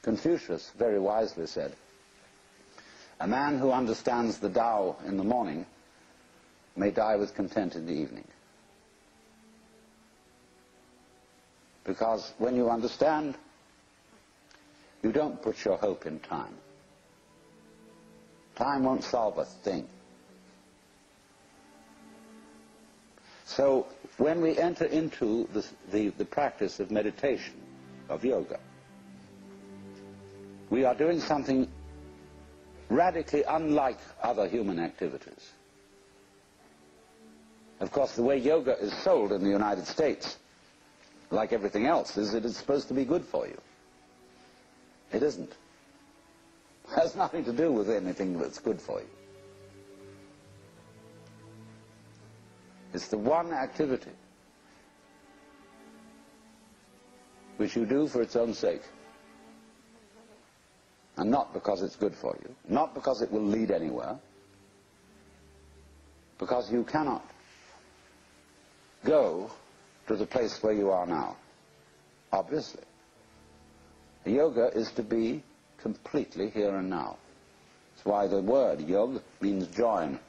Confucius very wisely said, "A man who understands the Tao in the morning may die with content in the evening." Because when you understand, you don't put your hope in time. Time won't solve a thing. So when we enter into the practice of meditation, of yoga, we are doing something radically unlike other human activities. Of course, the way yoga is sold in the United States, like everything else, is that it's supposed to be good for you. It isn't. It has nothing to do with anything that's good for you. It's the one activity which you do for its own sake, and not because it's good for you, not because it will lead anywhere, because you cannot go to the place where you are now, obviously. Yoga is to be completely here and now. That's why the word yog means join.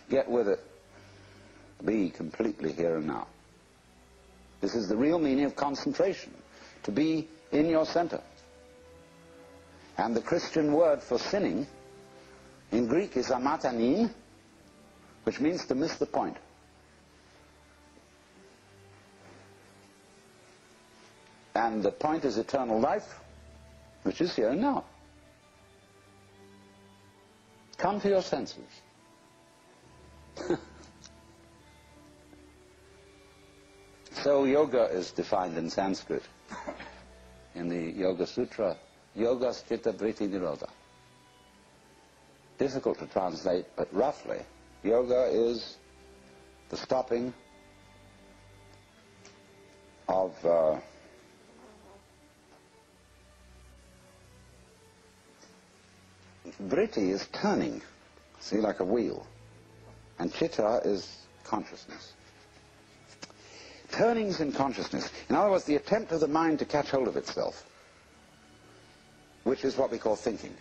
Get with it. Be completely here and now. This is the real meaning of concentration, to be in your center. And the Christian word for sinning in Greek is amatanin, which means to miss the point. And the point is eternal life, which is here and now. Come to your senses. So yoga is defined in Sanskrit, in the Yoga Sutra, Yogas Chitta Vritti Nirodha. Difficult to translate, but roughly, yoga is the stopping of vritti is turning, see, like a wheel, and chitta is consciousness. Turnings in consciousness. In other words, the attempt of the mind to catch hold of itself, which is what we call thinking,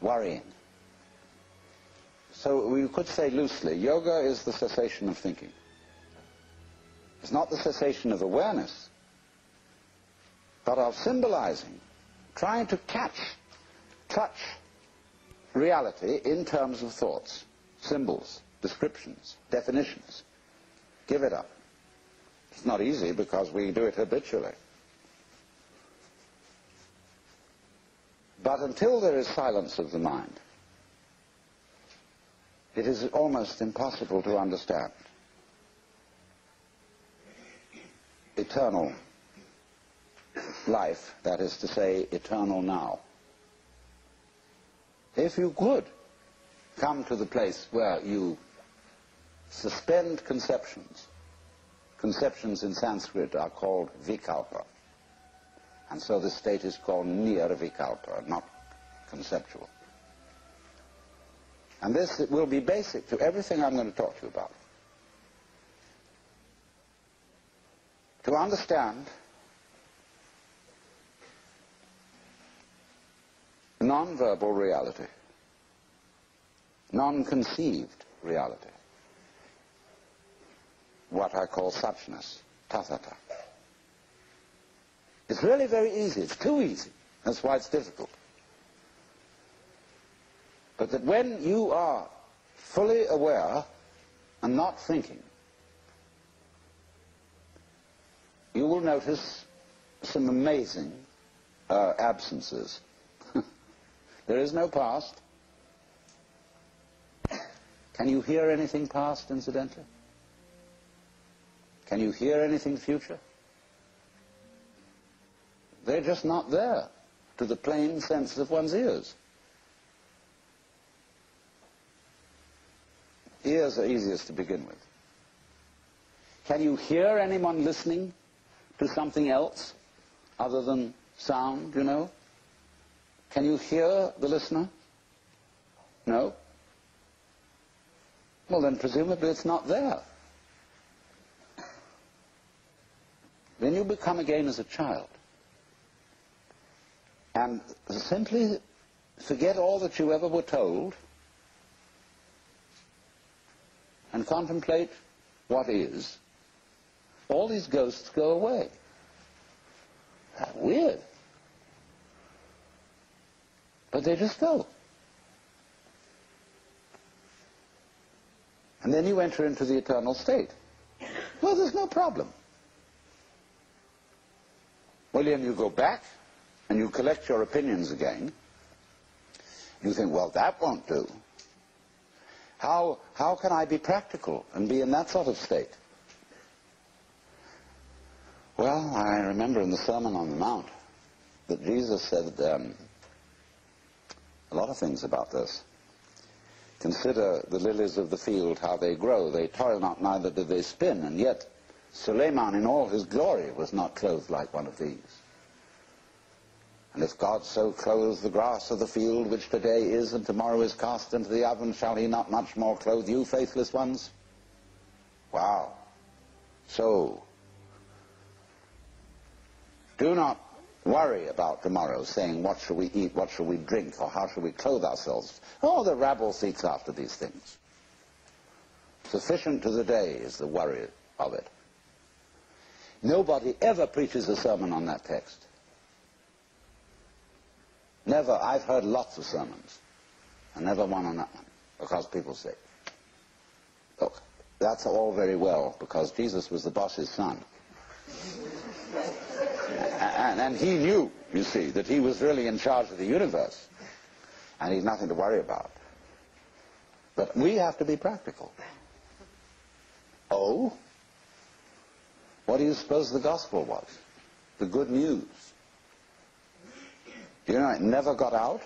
worrying. So we could say loosely, yoga is the cessation of thinking. It's not the cessation of awareness, but of symbolizing, trying to touch reality in terms of thoughts, symbols, descriptions, definitions. Give it up. It's not easy because we do it habitually. But until there is silence of the mind, it is almost impossible to understand eternal life, that is to say, eternal now. If you could come to the place where you suspend conceptions. Conceptions in Sanskrit are called vikalpa. And so this state is called nirvikalpa, not conceptual. And this will be basic to everything I'm going to talk to you about. To understand non-verbal reality, non-conceived reality, what I call suchness, tathata. It's really very easy. It's too easy. That's why it's difficult. But that when you are fully aware and not thinking, you will notice some amazing absences. There is no past. Can you hear anything past, incidentally? Can you hear anything future? They're just not there to the plain sense of one's ears. Ears are easiest to begin with. Can you hear anyone listening to something else other than sound, you know? Can you hear the listener? No? Well, then presumably it's not there. then you become again as a child. And simply forget all that you ever were told and contemplate what is. All these ghosts go away. That's weird. But they just go. And then you enter into the eternal state. Well, there's no problem. Well, then you go back and you collect your opinions again. You think, well, that won't do. How can I be practical and be in that sort of state? Well, I remember in the Sermon on the Mount that Jesus said a lot of things about this. Consider the lilies of the field, how they grow. They toil not, neither do they spin. And yet Suleiman in all his glory was not clothed like one of these. And if God so clothes the grass of the field, which today is and tomorrow is cast into the oven, shall he not much more clothe you, faithless ones? Wow. So, do not worry about tomorrow, saying, what shall we eat, what shall we drink, or how shall we clothe ourselves? Oh, the rabble seeks after these things. Sufficient to the day is the worry of it. Nobody ever preaches a sermon on that text. Never. I've heard lots of sermons, and never one on that one, because people say, look, that's all very well, because Jesus was the boss's son. And he knew, you see, that he was really in charge of the universe, and he's nothing to worry about. But we have to be practical. Oh? What do you suppose the gospel was? The good news. Do you know it never got out?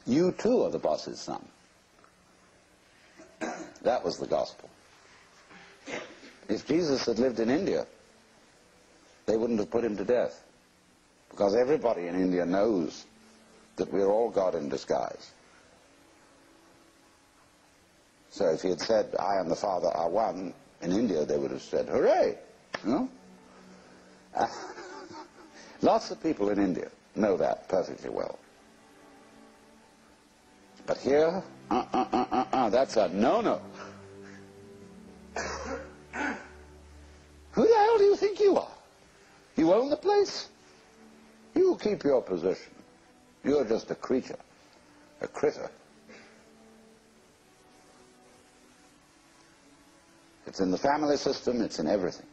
You too are the boss's son. That was the gospel. If Jesus had lived in India, they wouldn't have put him to death. Because everybody in India knows that we're all God in disguise. So if he had said, I and the Father are one, in India they would have said, hooray! You know? Lots of people in India know that perfectly well. But here, that's a no-no. Who the hell do you think you are? You own the place? You keep your position. You're just a creature, a critter. It's in the family system, it's in everything.